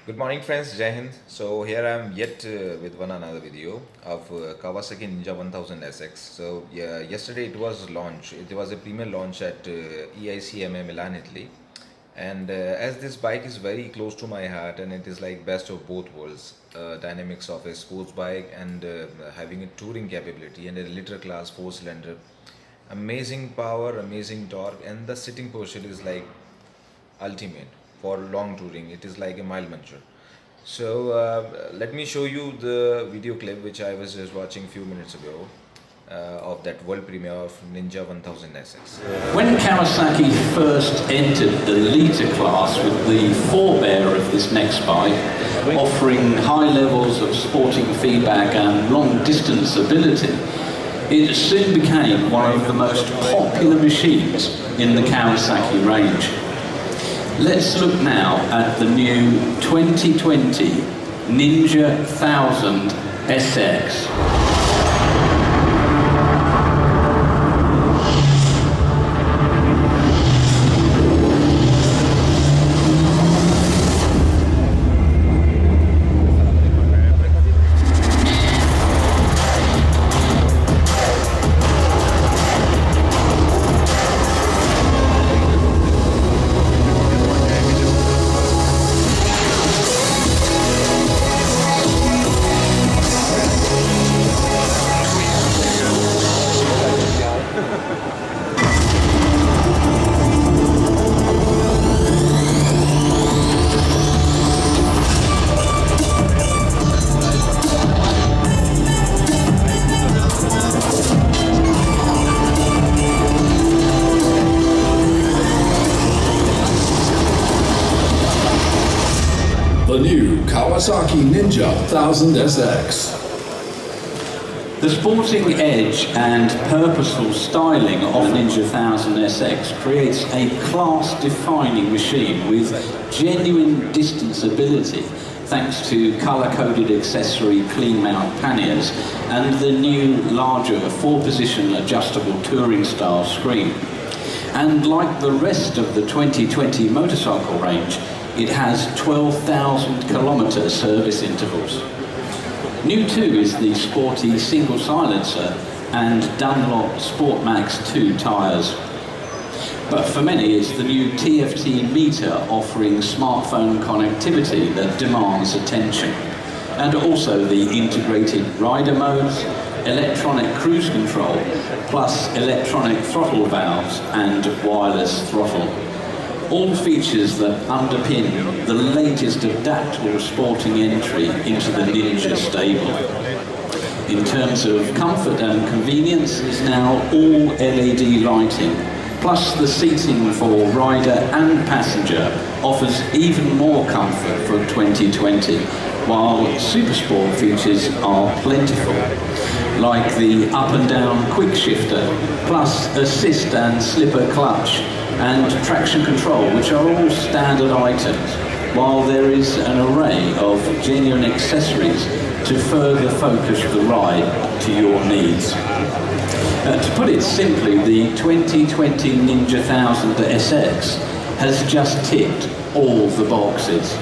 Good morning friends, Jai Hind. So here I am yet with one another video of Kawasaki Ninja 1000 SX. So yeah, yesterday it was launched. It was a premier launch at EICMA Milan, Italy. And as this bike is very close to my heart and it is like best of both worlds, dynamics of a sports bike and having a touring capability and a liter class 4-cylinder, amazing power, amazing torque, and the sitting posture is like ultimate for long touring. It is like a mile muncher. So let me show you the video clip which I was just watching few minutes ago of that world premiere of Ninja 1000 SX. When Kawasaki first entered the litre class with the forebear of this next bike, offering high levels of sporting feedback and long distance ability, it soon became one of the most popular machines in the Kawasaki range. Let's look now at the new 2020 Ninja 1000 SX. The new Kawasaki Ninja 1000 SX. The sporting edge and purposeful styling of the Ninja 1000 SX creates a class-defining machine with genuine distance ability thanks to colour-coded accessory clean mount panniers and the new larger 4-position adjustable touring style screen. And like the rest of the 2020 motorcycle range, it has 12,000 kilometre service intervals. New too is the sporty single silencer and Dunlop Sport Max 2 tyres. But for many it's the new TFT meter offering smartphone connectivity that demands attention. And also the integrated rider modes, electronic cruise control, plus electronic throttle valves and wireless throttle. All features that underpin the latest adaptable sporting entry into the Ninja stable. In terms of comfort and convenience, is now all LED lighting, plus the seating for rider and passenger offers even more comfort for 2020, while Supersport features are plentiful, like the up and down quick shifter, plus assist and slipper clutch, and traction control, which are all standard items, while there is an array of genuine accessories to further focus the ride to your needs. To put it simply, the 2020 Ninja 1000 SX has just ticked all the boxes.